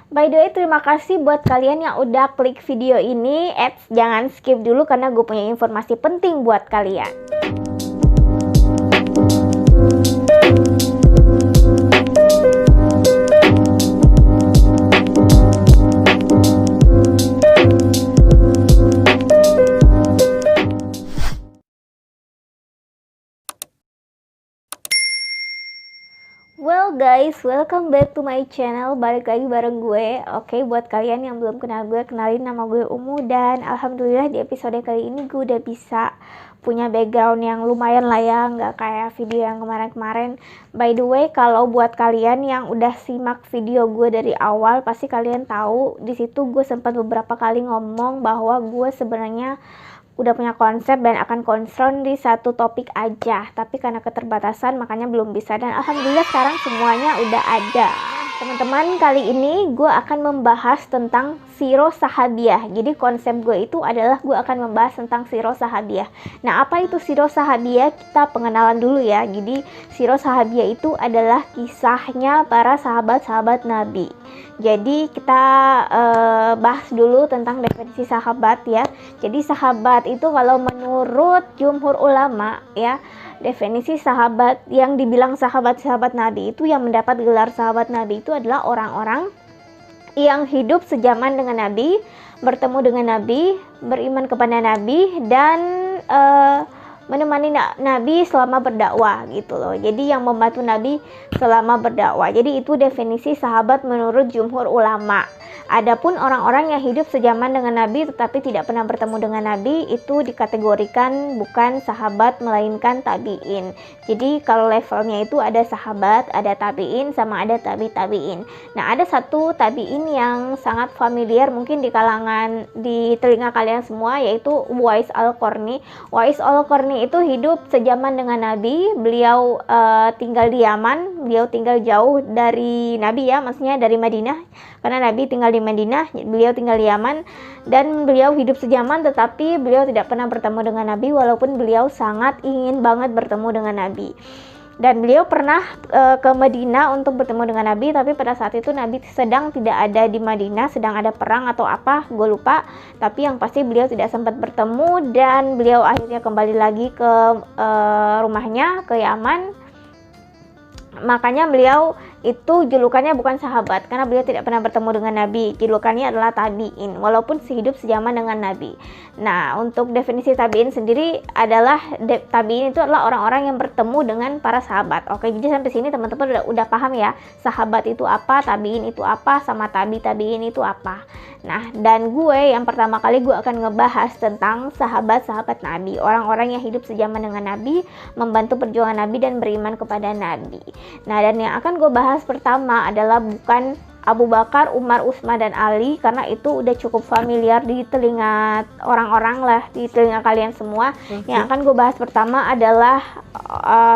By the way, terima kasih buat kalian yang udah klik video ini. Jangan skip dulu karena gue punya informasi penting buat kalian. Well guys, welcome back to my channel. Balik lagi bareng gue. Oke, buat kalian yang belum kenal gue, kenalin nama gue Umu. Dan alhamdulillah di episode kali ini gue udah bisa punya background yang lumayan lah ya, nggak kayak video yang kemarin-kemarin. By the way, kalau buat kalian yang udah simak video gue dari awal, pasti kalian tahu di situ gue sempat beberapa kali ngomong bahwa gue sebenarnya udah punya konsep dan akan concern di satu topik aja, tapi karena keterbatasan makanya belum bisa. Dan alhamdulillah sekarang semuanya udah ada. Teman-teman, kali ini gue akan membahas tentang Sirah Sahabiah. Jadi konsep gue itu adalah gue akan membahas tentang Sirah Sahabiah. Nah, apa itu Sirah Sahabiah? Kita pengenalan dulu ya. Jadi Sirah Sahabiah itu adalah kisahnya para sahabat-sahabat Nabi. Jadi kita bahas dulu tentang definisi sahabat ya. Jadi sahabat itu kalau menurut jumhur ulama ya, definisi sahabat yang dibilang sahabat-sahabat Nabi itu, yang mendapat gelar sahabat Nabi itu adalah orang-orang yang hidup sejaman dengan Nabi, bertemu dengan Nabi, beriman kepada Nabi, dan menemani Nabi selama berdakwah gitu loh. Jadi yang membantu Nabi selama berdakwah. Jadi itu definisi sahabat menurut jumhur ulama. Adapun orang-orang yang hidup sejaman dengan Nabi tetapi tidak pernah bertemu dengan Nabi, itu dikategorikan bukan sahabat melainkan tabi'in. Jadi kalau levelnya itu ada sahabat, ada tabi'in, sama ada tabi'in. Nah, ada satu tabi'in yang sangat familiar mungkin di telinga kalian semua, yaitu Uwais Al-Qarni. Uwais Al-Qarni itu hidup sejaman dengan Nabi. Beliau tinggal di Yaman, beliau tinggal jauh dari Nabi ya, maksudnya dari Madinah, karena Nabi tinggal di Madinah, beliau tinggal di Yaman, dan beliau hidup sejaman tetapi beliau tidak pernah bertemu dengan Nabi, walaupun beliau sangat ingin banget bertemu dengan Nabi. Dan beliau pernah ke Madinah untuk bertemu dengan Nabi, tapi pada saat itu Nabi sedang tidak ada di Madinah, sedang ada perang atau apa, gue lupa. Tapi yang pasti beliau tidak sempat bertemu, dan beliau akhirnya kembali lagi ke rumahnya, ke Yaman. Makanya beliau itu julukannya bukan sahabat, karena beliau tidak pernah bertemu dengan Nabi. Julukannya adalah tabi'in, walaupun sehidup sejaman dengan Nabi. Nah, untuk definisi tabi'in sendiri adalah, tabi'in itu adalah orang-orang yang bertemu dengan para sahabat. Oke, jadi sampai sini teman-teman udah paham ya, sahabat itu apa, tabi'in itu apa, sama tabi'in itu apa. Nah, dan gue yang pertama kali gue akan ngebahas tentang sahabat-sahabat Nabi, orang-orang yang hidup sejaman dengan Nabi, membantu perjuangan Nabi, dan beriman kepada Nabi. Nah, dan yang akan gue bahas pertama adalah bukan Abu Bakar, Umar, Utsman, dan Ali, karena itu udah cukup familiar di telinga orang-orang lah, di telinga kalian semua. Yang akan gue bahas pertama adalah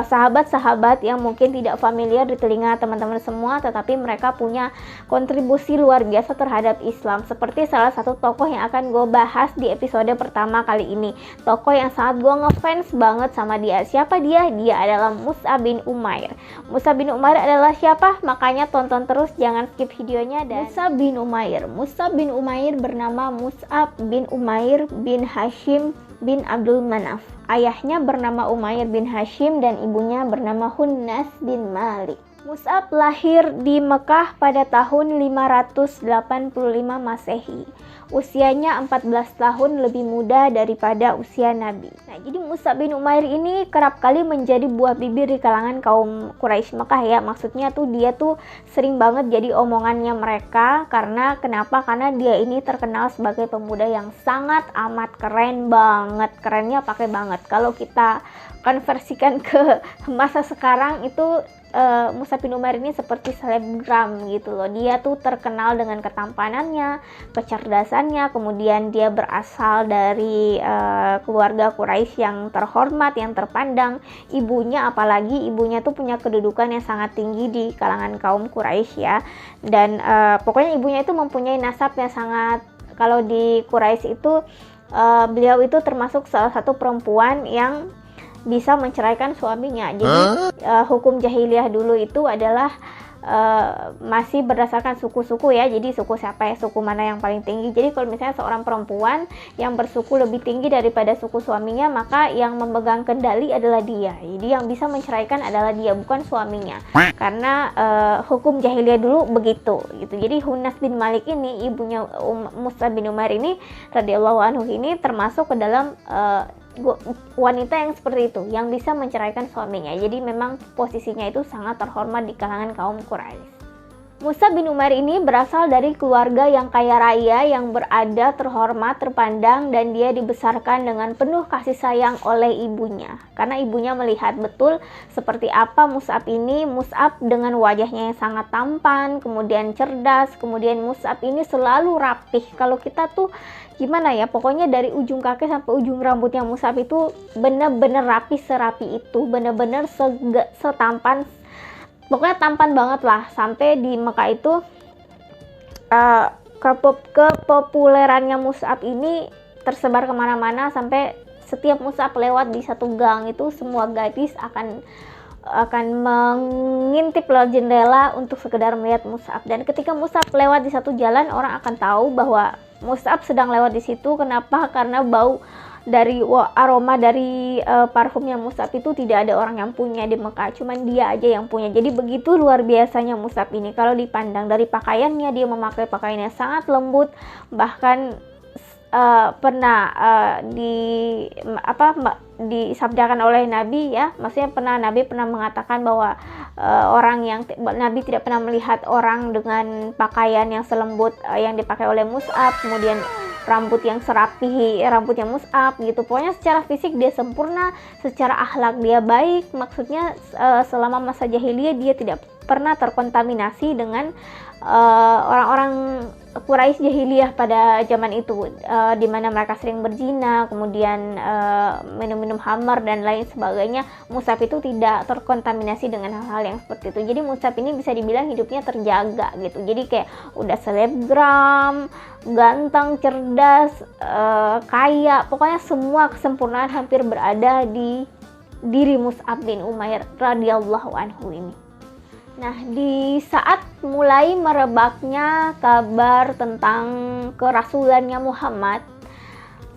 sahabat-sahabat yang mungkin tidak familiar di telinga teman-teman semua, tetapi mereka punya kontribusi luar biasa terhadap Islam. Seperti salah satu tokoh yang akan gue bahas di episode pertama kali ini, tokoh yang sangat gue ngefans banget sama dia. Siapa dia? Dia adalah Mus'ab bin Umair. Mus'ab bin Umair adalah siapa? Makanya tonton terus, jangan skip videonya. Dan Mus'ab bin Umair bernama Mus'ab bin Umair bin Hashim bin Abdul Manaf. Ayahnya bernama Umair bin Hashim dan ibunya bernama Hunnas bin Malik. Mus'ab lahir di Mekah pada tahun 585 Masehi. Usianya 14 tahun lebih muda daripada usia Nabi. Nah, jadi Mus'ab bin Umair ini kerap kali menjadi buah bibir di kalangan kaum Quraisy Mekah ya. Maksudnya tuh dia tuh sering banget jadi omongannya mereka. Karena kenapa? Karena dia ini terkenal sebagai pemuda yang sangat amat keren banget. Kerennya pakai banget. Kalau kita konversikan ke masa sekarang itu, Mus'ab bin Umair ini seperti selebgram gitu loh. Dia tuh terkenal dengan ketampanannya, kecerdasannya, kemudian dia berasal dari keluarga Quraisy yang terhormat, yang terpandang. Ibunya, apalagi ibunya tuh punya kedudukan yang sangat tinggi di kalangan kaum Quraisy ya. Dan pokoknya ibunya itu mempunyai nasab yang sangat, kalau di Quraisy itu beliau itu termasuk salah satu perempuan yang bisa menceraikan suaminya. Jadi hukum jahiliyah dulu itu adalah masih berdasarkan suku-suku ya. Jadi suku siapa ya, suku mana yang paling tinggi. Jadi kalau misalnya seorang perempuan yang bersuku lebih tinggi daripada suku suaminya, maka yang memegang kendali adalah dia. Jadi yang bisa menceraikan adalah dia, bukan suaminya. Karena hukum jahiliyah dulu begitu gitu. Jadi Hunas bin Malik ini, ibunya Mus'ab bin Umair ini radhiyallahu anhu ini termasuk ke dalam wanita yang seperti itu, yang bisa menceraikan suaminya. Jadi memang posisinya itu sangat terhormat di kalangan kaum Quraisy. Mus'ab bin Umair ini berasal dari keluarga yang kaya raya, yang berada, terhormat, terpandang, dan dia dibesarkan dengan penuh kasih sayang oleh ibunya. Karena ibunya melihat betul seperti apa Mus'ab ini. Mus'ab dengan wajahnya yang sangat tampan, kemudian cerdas, kemudian Mus'ab ini selalu rapih. Kalau kita tuh gimana ya, pokoknya dari ujung kaki sampai ujung rambutnya Mus'ab itu bener-bener rapi, serapi itu, bener-bener setampan, pokoknya tampan banget lah. Sampai di Mekah itu kepopulerannya Mus'ab ini tersebar kemana-mana, sampai setiap Mus'ab lewat di satu gang itu semua gadis akan mengintip lewat jendela untuk sekedar melihat Mus'ab. Dan ketika Mus'ab lewat di satu jalan, orang akan tahu bahwa Mus'ab sedang lewat di situ. Kenapa? Karena bau dari aroma dari parfumnya Mus'ab itu tidak ada orang yang punya di Mekah, cuman dia aja yang punya. Jadi begitu luar biasanya Mus'ab ini. Kalau dipandang dari pakaiannya, dia memakai pakaian yang sangat lembut, bahkan pernah disabdakan oleh Nabi ya, maksudnya Nabi pernah mengatakan bahwa Nabi tidak pernah melihat orang dengan pakaian yang selembut yang dipakai oleh Mus'ab, kemudian rambut yang serapi rambutnya Mus'ab gitu. Pokoknya secara fisik dia sempurna, secara akhlak dia baik. Maksudnya selama masa jahiliyah dia tidak pernah terkontaminasi dengan orang-orang Quraisy jahiliyah pada zaman itu, di mana mereka sering berzina, kemudian minum-minum khamar dan lain sebagainya. Mus'ab itu tidak terkontaminasi dengan hal-hal yang seperti itu. Jadi Mus'ab ini bisa dibilang hidupnya terjaga gitu. Jadi kayak udah selebgram, ganteng, cerdas, kaya, pokoknya semua kesempurnaan hampir berada di diri Mus'ab bin Umair radhiyallahu anhu ini. Nah, di saat mulai merebaknya kabar tentang kerasulannya Muhammad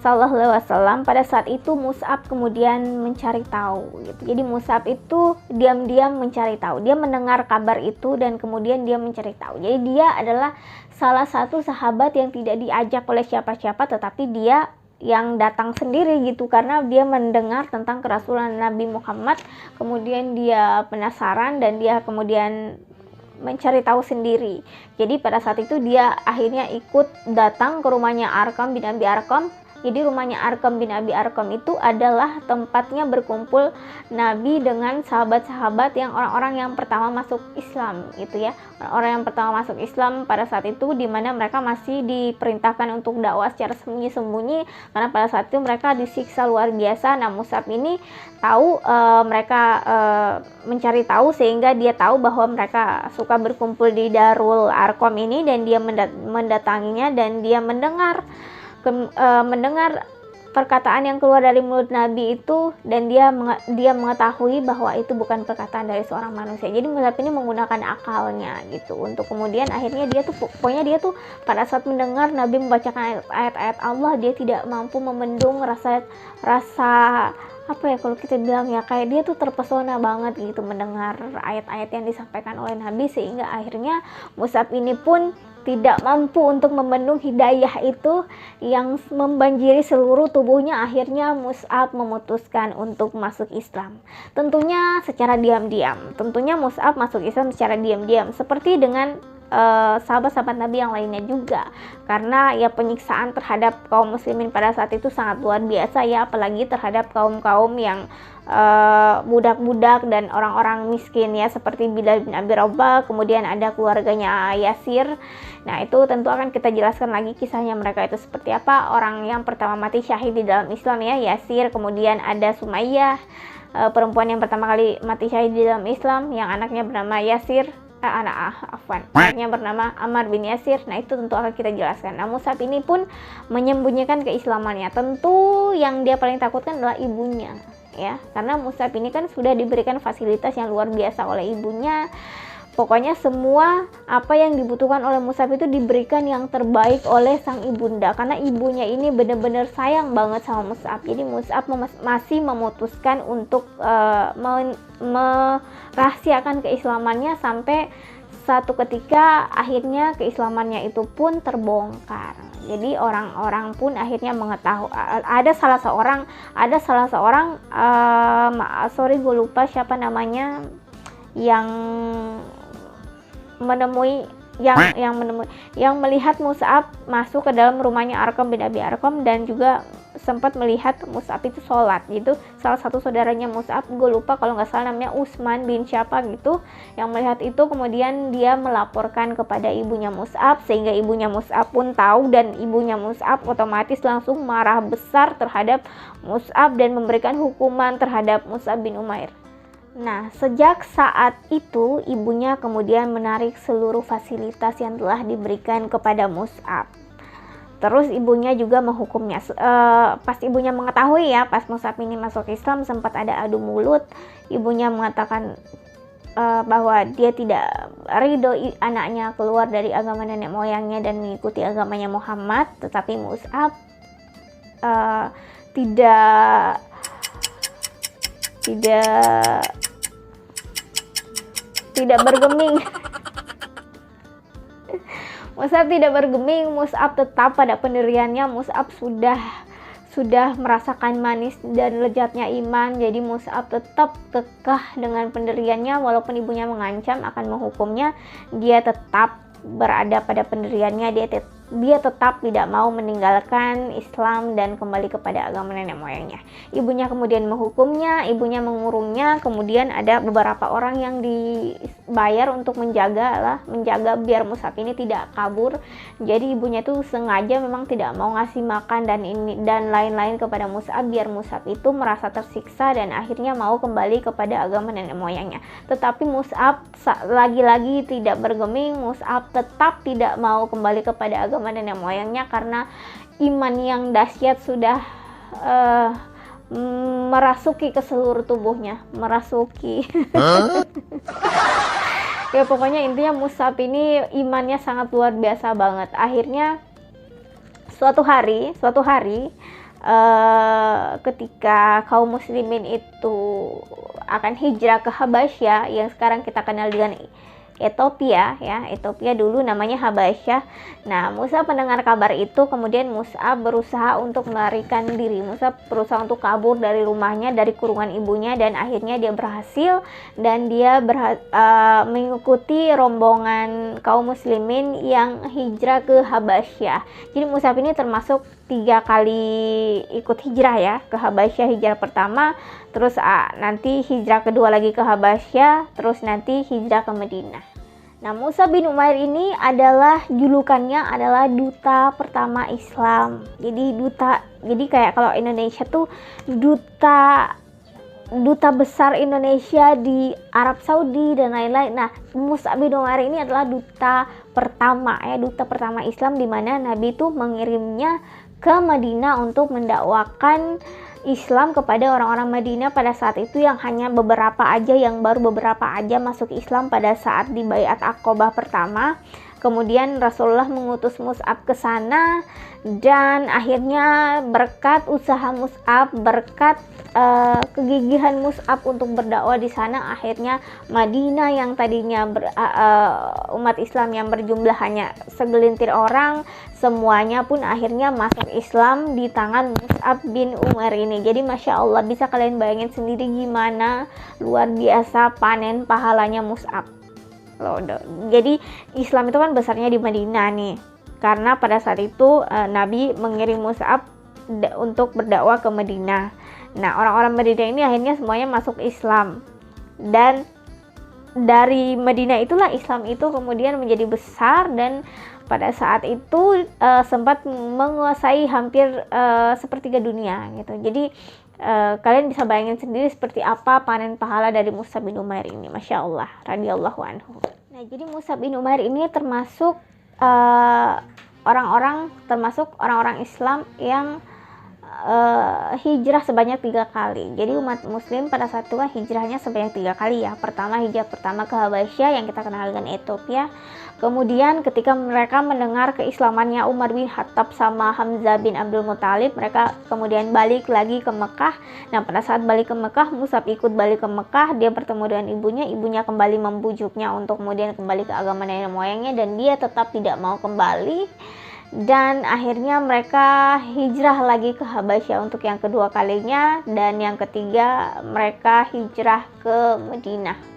Sallallahu Alaihi Wasallam, pada saat itu Mus'ab kemudian mencari tahu gitu. Jadi Mus'ab itu diam-diam mencari tahu. Dia mendengar kabar itu dan kemudian dia mencari tahu. Jadi dia adalah salah satu sahabat yang tidak diajak oleh siapa-siapa, tetapi dia yang datang sendiri gitu, karena dia mendengar tentang kerasulan Nabi Muhammad, kemudian dia penasaran dan dia kemudian mencari tahu sendiri. Jadi pada saat itu dia akhirnya ikut datang ke rumahnya Arqam bin Abi Arqam. Jadi rumahnya Arqam bin Abi Arqam itu adalah tempatnya berkumpul Nabi dengan sahabat-sahabat yang orang-orang yang pertama masuk Islam gitu ya. Orang yang pertama masuk Islam pada saat itu, di mana mereka masih diperintahkan untuk dakwah secara sembunyi-sembunyi, karena pada saat itu mereka disiksa luar biasa. Nah, Mus'ab ini tahu, mereka mencari tahu, sehingga dia tahu bahwa mereka suka berkumpul di Darul Arqam ini, dan dia mendatanginya dan dia mendengar perkataan yang keluar dari mulut Nabi itu, dan dia mengetahui bahwa itu bukan perkataan dari seorang manusia. Jadi Mus'ab ini menggunakan akalnya gitu untuk kemudian akhirnya dia tuh pada saat mendengar Nabi membacakan ayat-ayat Allah, dia tidak mampu membendung rasa apa ya, kalau kita bilang ya, kayak dia tuh terpesona banget gitu mendengar ayat-ayat yang disampaikan oleh Nabi, sehingga akhirnya Mus'ab ini pun tidak mampu untuk membendung hidayah itu yang membanjiri seluruh tubuhnya. Akhirnya Mus'ab memutuskan untuk masuk Islam. Tentunya secara diam-diam. Tentunya Mus'ab masuk Islam secara diam-diam, seperti dengan sahabat-sahabat Nabi yang lainnya juga, karena ya penyiksaan terhadap kaum muslimin pada saat itu sangat luar biasa ya, apalagi terhadap kaum-kaum yang budak-budak dan orang-orang miskin ya, seperti Bilal bin Abi Rabah, kemudian ada keluarganya Yasir. Nah, itu tentu akan kita jelaskan lagi kisahnya mereka itu seperti apa. Orang yang pertama mati syahid di dalam Islam ya, Yasir, kemudian ada Sumayyah, perempuan yang pertama kali mati syahid di dalam Islam, yang anaknya bernama Yasir, anaknya bernama Ammar bin Yasir. Nah, itu tentu akan kita jelaskan. Nah, Mus'ab ini pun menyembunyikan keislamannya. Tentu yang dia paling takutkan adalah ibunya ya, karena Mus'ab ini kan sudah diberikan fasilitas yang luar biasa oleh ibunya. Pokoknya semua apa yang dibutuhkan oleh Mus'ab itu diberikan yang terbaik oleh sang ibunda, karena ibunya ini benar-benar sayang banget sama Mus'ab. Jadi Mus'ab masih memutuskan untuk merahasiakan keislamannya sampai satu ketika akhirnya keislamannya itu pun terbongkar. Jadi orang-orang pun akhirnya mengetahui, ada salah seorang sorry gue lupa siapa namanya, yang melihat Mus'ab masuk ke dalam rumahnya Arqam bin Abi Arqam, dan juga sempat melihat Mus'ab itu sholat gitu. Salah satu saudaranya Mus'ab, gue lupa kalau nggak salah namanya Utsman bin siapa gitu, yang melihat itu kemudian dia melaporkan kepada ibunya Mus'ab, sehingga ibunya Mus'ab pun tahu, dan ibunya Mus'ab otomatis langsung marah besar terhadap Mus'ab dan memberikan hukuman terhadap Mus'ab bin Umair. Nah, sejak saat itu ibunya kemudian menarik seluruh fasilitas yang telah diberikan kepada Mus'ab. Terus ibunya juga menghukumnya. Pas ibunya mengetahui ya, pas Mus'ab ini masuk Islam, sempat ada adu mulut. Ibunya mengatakan bahwa dia tidak ridho anaknya keluar dari agama nenek moyangnya dan mengikuti agamanya Muhammad. Tetapi Mus'ab tidak bergeming. Mus'ab tidak bergeming, Mus'ab tetap pada pendiriannya. Mus'ab sudah merasakan manis dan lezatnya iman. Jadi Mus'ab tetap kekeh dengan pendiriannya, walaupun ibunya mengancam akan menghukumnya, dia tetap berada pada pendiriannya. Dia tetap tidak mau meninggalkan Islam dan kembali kepada agama nenek moyangnya. Ibunya kemudian menghukumnya, ibunya mengurungnya. Kemudian ada beberapa orang yang dibayar untuk menjaga biar Mus'ab ini tidak kabur. Jadi ibunya tuh sengaja memang tidak mau ngasih makan dan lain-lain kepada Mus'ab, biar Mus'ab itu merasa tersiksa dan akhirnya mau kembali kepada agama nenek moyangnya. Tetapi Mus'ab lagi-lagi tidak bergeming. Mus'ab tetap tidak mau kembali kepada agama nenek moyangnya, karena iman yang dahsyat sudah merasuki ke seluruh tubuhnya. Ya pokoknya intinya Mus'ab ini imannya sangat luar biasa banget. Akhirnya suatu hari ketika kaum muslimin itu akan hijrah ke Habasyah, yang sekarang kita kenal dengan Ethiopia ya, Ethiopia dulu namanya Habasyah. Nah, Mus'ab mendengar kabar itu, kemudian Mus'ab berusaha untuk melarikan diri. Mus'ab berusaha untuk kabur dari rumahnya, dari kurungan ibunya, dan akhirnya dia berhasil, dan dia mengikuti rombongan kaum muslimin yang hijrah ke Habasyah. Jadi Mus'ab ini termasuk 3 kali ikut hijrah ya ke Habasyah. Hijrah pertama, terus nanti hijrah kedua lagi ke Habasyah, terus nanti hijrah ke Madinah. Nah, Mus'ab bin Umair ini julukannya adalah duta pertama Islam. Jadi kayak kalau Indonesia tuh duta besar Indonesia di Arab Saudi dan lain-lain. Nah, Mus'ab bin Umair ini adalah duta pertama Islam, di mana Nabi itu mengirimnya ke Madinah untuk mendakwakan Islam kepada orang-orang Madinah pada saat itu, yang hanya beberapa aja masuk Islam pada saat di Baiat Aqobah pertama. Kemudian Rasulullah mengutus Mus'ab ke sana, dan akhirnya berkat usaha Mus'ab, berkat kegigihan Mus'ab untuk berdakwah di sana, akhirnya Madinah yang tadinya umat Islam yang berjumlah hanya segelintir orang, semuanya pun akhirnya masuk Islam di tangan Mus'ab bin Umair ini. Jadi Masya Allah, bisa kalian bayangin sendiri gimana luar biasa panen pahalanya Mus'ab. Jadi Islam itu kan besarnya di Madinah nih, karena pada saat itu Nabi mengirim Mus'ab untuk berdakwah ke Madinah. Nah, orang-orang Madinah ini akhirnya semuanya masuk Islam, dan dari Madinah itulah Islam itu kemudian menjadi besar, dan pada saat itu sempat menguasai hampir sepertiga dunia gitu. Jadi kalian bisa bayangin sendiri seperti apa panen pahala dari Mus'ab bin Umair ini. Masya Allah, radhiyallahu anhu. Nah, jadi Mus'ab bin Umair ini termasuk orang-orang Islam yang hijrah sebanyak 3 kali. Jadi umat muslim pada saat itu kan hijrahnya sebanyak 3 kali ya. Pertama, hijrah pertama ke Habasyah yang kita kenal dengan Ethiopia. Kemudian ketika mereka mendengar keislamannya Umar bin Khattab sama Hamzah bin Abdul Muthalib, mereka kemudian balik lagi ke Mekah. Nah, pada saat balik ke Mekah, Mus'ab ikut balik ke Mekah. Dia bertemu dengan ibunya kembali membujuknya untuk kemudian kembali ke agama nenek moyangnya, dan dia tetap tidak mau kembali. Dan akhirnya mereka hijrah lagi ke Habasyah untuk yang kedua kalinya, dan yang ketiga mereka hijrah ke Madinah.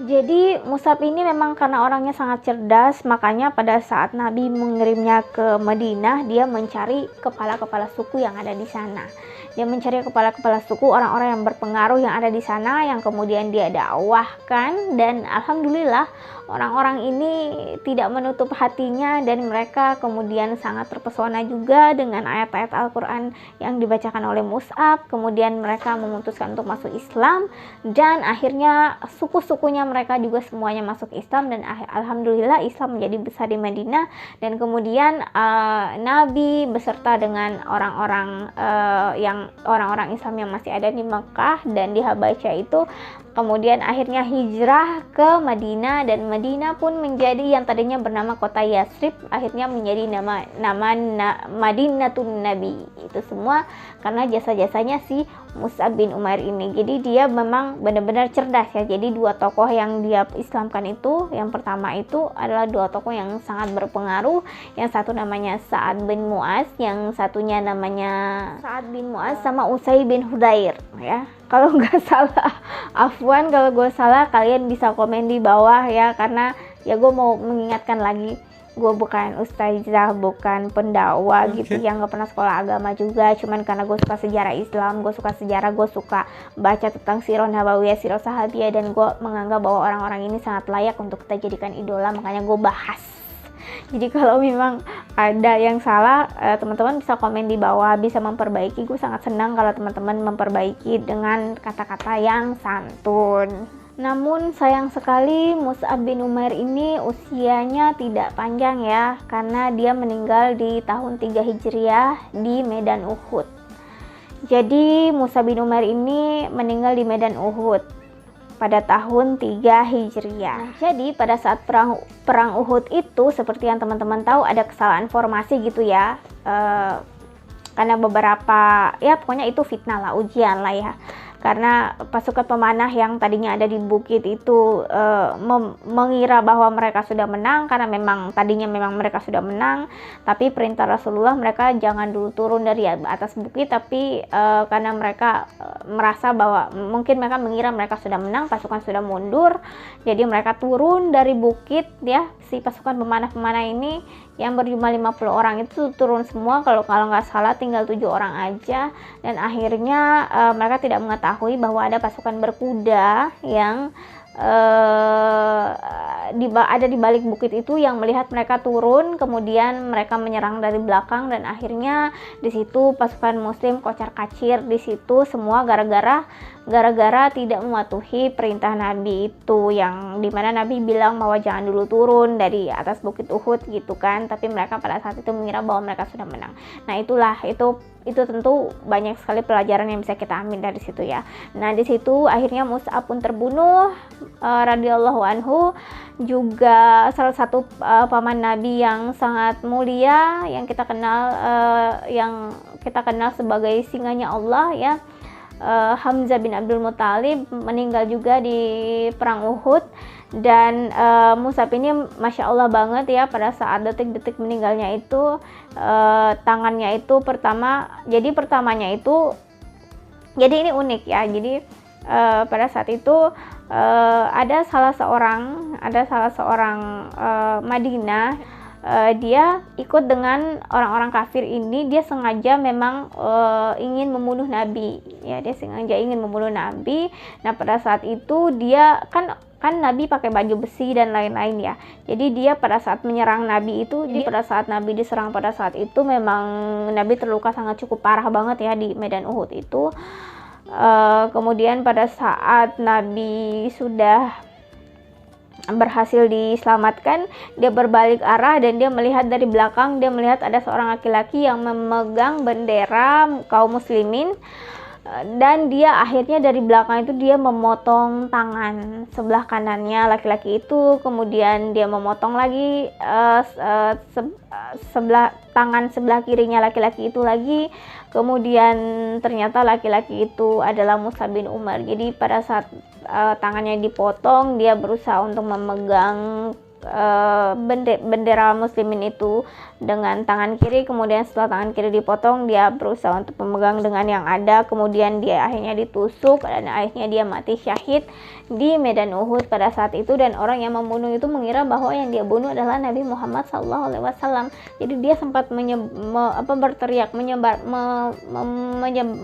Jadi Mus'ab ini memang karena orangnya sangat cerdas, makanya pada saat Nabi mengirimnya ke Madinah, dia mencari kepala-kepala suku yang ada di sana. Dia mencari kepala-kepala suku, orang-orang yang berpengaruh yang ada di sana, yang kemudian dia dakwahkan, dan alhamdulillah orang-orang ini tidak menutup hatinya, dan mereka kemudian sangat terpesona juga dengan ayat-ayat Al-Quran yang dibacakan oleh Mus'ab. Kemudian mereka memutuskan untuk masuk Islam, dan akhirnya suku-sukunya mereka juga semuanya masuk Islam, dan alhamdulillah Islam menjadi besar di Madinah. Dan kemudian Nabi beserta dengan orang-orang Islam yang masih ada di Mekah dan di Habasyah itu kemudian akhirnya hijrah ke Madinah, dan Madinah pun menjadi yang tadinya bernama kota Yasrib akhirnya menjadi nama Madinatun Nabi. Itu semua karena jasa-jasanya si Mus'ab bin Umair ini. Jadi dia memang benar-benar cerdas ya. Jadi dua tokoh yang dia Islamkan itu, yang pertama itu adalah dua tokoh yang sangat berpengaruh. Yang satu namanya Sa'ad bin Mu'az, yang satunya namanya Sa'ad bin Mu'az sama Usaid bin Hudair ya. Kalau nggak salah, afwan kalau gue salah, kalian bisa komen di bawah ya, karena ya gue mau mengingatkan lagi, gue bukan ustazah, bukan pendakwa gitu yang nggak pernah sekolah agama juga. Cuman karena gue suka sejarah Islam, gue suka sejarah, gue suka baca tentang sirah nabawiyah, sirah sahabiyah, dan gue menganggap bahwa orang-orang ini sangat layak untuk kita jadikan idola, makanya gue bahas. Jadi kalau memang ada yang salah, teman-teman bisa komen di bawah, bisa memperbaiki. Gue sangat senang kalau teman-teman memperbaiki dengan kata-kata yang santun. Namun sayang sekali Mus'ab bin Umair ini usianya tidak panjang ya, karena dia meninggal di tahun 3 Hijriah di Medan Uhud. Jadi Mus'ab bin Umair ini meninggal di Medan Uhud pada tahun 3 Hijriah. Jadi pada saat perang Uhud itu, seperti yang teman-teman tahu, ada kesalahan formasi gitu ya, karena beberapa, ya pokoknya itu fitnah lah, ujian lah ya. Karena pasukan pemanah yang tadinya ada di bukit itu mengira bahwa mereka sudah menang, karena memang tadinya memang mereka sudah menang, tapi perintah Rasulullah mereka jangan dulu turun dari atas bukit, tapi karena mereka merasa bahwa mungkin mereka mengira mereka sudah menang, pasukan sudah mundur, jadi mereka turun dari bukit ya. Si pasukan pemanah-pemanah ini yang berjumlah 50 orang itu turun semua, kalau nggak salah tinggal 7 orang aja. Dan akhirnya mereka tidak mengetahui bahwa ada pasukan berkuda yang ada di balik bukit itu yang melihat mereka turun, kemudian mereka menyerang dari belakang, dan akhirnya di situ pasukan muslim kocar-kacir di situ semua gara-gara tidak mematuhi perintah Nabi itu, yang dimana Nabi bilang bahwa jangan dulu turun dari atas bukit Uhud gitu kan, tapi mereka pada saat itu mengira bahwa mereka sudah menang. Nah itulah, itu tentu banyak sekali pelajaran yang bisa kita ambil dari situ ya. Nah di situ akhirnya Mus'ab pun terbunuh radhiyallahu anhu, juga salah satu paman Nabi yang sangat mulia yang kita kenal sebagai singanya Allah ya, Hamzah bin Abdul Muthalib meninggal juga di perang Uhud. Dan Mus'ab ini Masya Allah banget ya, pada saat detik-detik meninggalnya itu tangannya itu pertamanya itu jadi ini unik ya. Jadi pada saat itu ada salah seorang Madinah, dia ikut dengan orang-orang kafir ini. Dia sengaja memang ingin membunuh Nabi ya, Nabi. Nah pada saat itu dia kan Nabi pakai baju besi dan lain-lain ya. Jadi dia pada saat menyerang Nabi itu, pada saat Nabi diserang pada saat itu memang Nabi terluka sangat cukup parah banget ya di Medan Uhud itu. Kemudian pada saat Nabi sudah berhasil diselamatkan, dia berbalik arah dan dia melihat dari belakang, dia melihat ada seorang laki-laki yang memegang bendera kaum muslimin, dan dia akhirnya dari belakang itu dia memotong tangan sebelah kanannya laki-laki itu, kemudian dia memotong lagi sebelah tangan sebelah kirinya laki-laki itu lagi, kemudian ternyata laki-laki itu adalah Mus'ab bin Umair. Jadi pada saat tangannya dipotong, dia berusaha untuk memegang bendera muslimin itu dengan tangan kiri, kemudian setelah tangan kiri dipotong, dia berusaha untuk memegang dengan yang ada, kemudian dia akhirnya ditusuk dan akhirnya dia mati syahid di medan Uhud pada saat itu. Dan orang yang membunuh itu mengira bahwa yang dia bunuh adalah Nabi Muhammad SAW. Jadi dia sempat berteriak,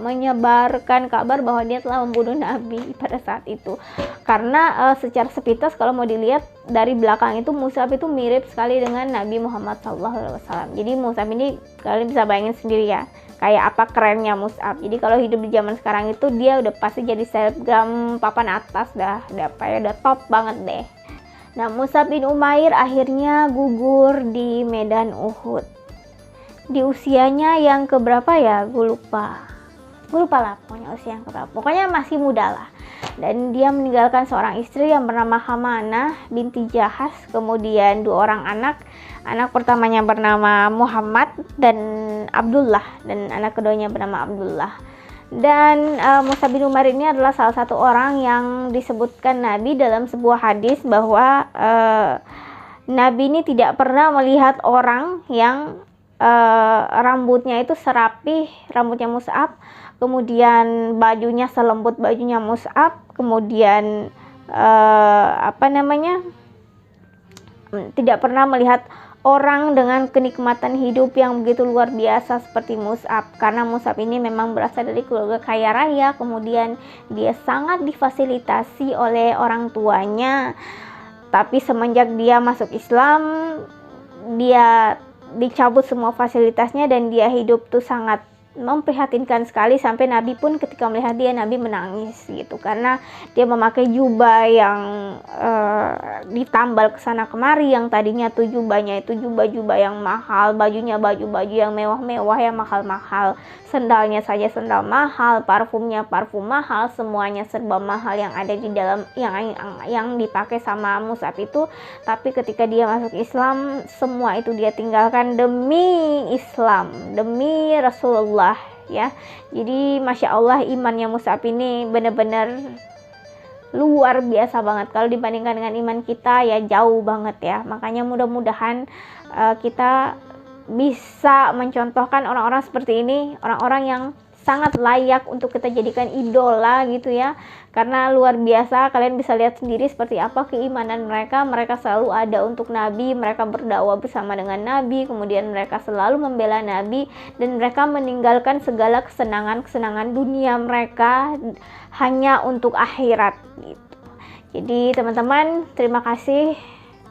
menyebarkan kabar bahwa dia telah membunuh Nabi pada saat itu. Karena secara sepintas kalau mau dilihat dari belakang itu Mus'ab itu mirip sekali dengan Nabi Muhammad SAW. Jadi Mus'ab ini kalian bisa bayangin sendiri ya, kayak apa kerennya Mus'ab. Jadi kalau hidup di zaman sekarang itu dia udah pasti jadi selebgram papan atas dah, udah top banget deh. Nah, Mus'ab bin Umair akhirnya gugur di medan Uhud. Di usianya yang keberapa ya? Gue lupa lah pokoknya usia yang keberapa. Pokoknya masih muda lah. Dan dia meninggalkan seorang istri yang bernama Hamanah binti Jahas, kemudian 2 orang anak. Anak pertamanya bernama Muhammad dan Abdullah, dan anak keduanya bernama Abdullah. Dan Mus'ab bin Umair ini adalah salah satu orang yang disebutkan Nabi dalam sebuah hadis bahwa Nabi ini tidak pernah melihat orang yang rambutnya itu serapih rambutnya Mus'ab, kemudian bajunya selembut bajunya Mus'ab, kemudian tidak pernah melihat orang dengan kenikmatan hidup yang begitu luar biasa seperti Mus'ab. Karena Mus'ab ini memang berasal dari keluarga kaya raya, kemudian dia sangat difasilitasi oleh orang tuanya. Tapi semenjak dia masuk Islam, dia dicabut semua fasilitasnya dan dia hidup tuh sangat memprihatinkan sekali, sampai Nabi pun ketika melihat dia, Nabi menangis gitu, karena dia memakai jubah yang ditambal kesana kemari, yang tadinya tuh jubahnya itu jubah-jubah yang mahal, bajunya baju-baju yang mewah-mewah yang mahal-mahal, sendalnya saja sendal mahal, parfumnya parfum mahal, semuanya serba mahal yang ada di dalam yang dipakai sama Mus'ab itu. Tapi ketika dia masuk Islam, semua itu dia tinggalkan demi Islam, demi Rasulullah ya. Jadi Masya Allah, imannya Mus'ab ini benar-benar luar biasa banget. Kalau dibandingkan dengan iman kita ya jauh banget ya. Makanya mudah-mudahan kita bisa mencontohkan orang-orang seperti ini, orang-orang yang sangat layak untuk kita jadikan idola gitu ya. Karena luar biasa, kalian bisa lihat sendiri seperti apa keimanan mereka. Mereka selalu ada untuk Nabi, mereka berdakwah bersama dengan Nabi, kemudian mereka selalu membela Nabi, dan mereka meninggalkan segala kesenangan-kesenangan dunia mereka hanya untuk akhirat gitu. Jadi teman-teman, terima kasih.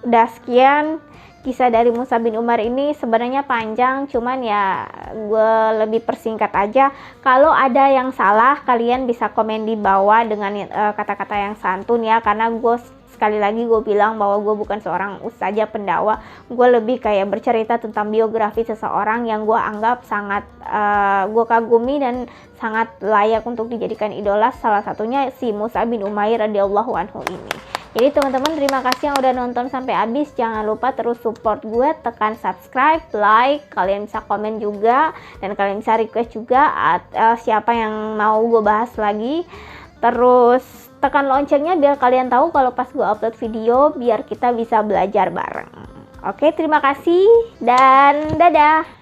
Udah sekian kisah dari Mus'ab bin Umair ini. Sebenarnya panjang, cuman ya gue lebih persingkat aja. Kalau ada yang salah, kalian bisa komen di bawah dengan kata-kata yang santun ya. Karena gue sekali lagi gue bilang bahwa gue bukan seorang ustazah pendakwah. Gue lebih kayak bercerita tentang biografi seseorang yang gue anggap sangat gue kagumi dan sangat layak untuk dijadikan idola. Salah satunya si Mus'ab bin Umair radhiyallahu anhu ini. Jadi teman-teman, terima kasih yang udah nonton sampai habis. Jangan lupa terus support gue, tekan subscribe, like, kalian bisa komen juga, dan kalian bisa request juga siapa yang mau gue bahas lagi. Terus tekan loncengnya biar kalian tahu kalau pas gue upload video, biar kita bisa belajar bareng. Oke, terima kasih dan dadah.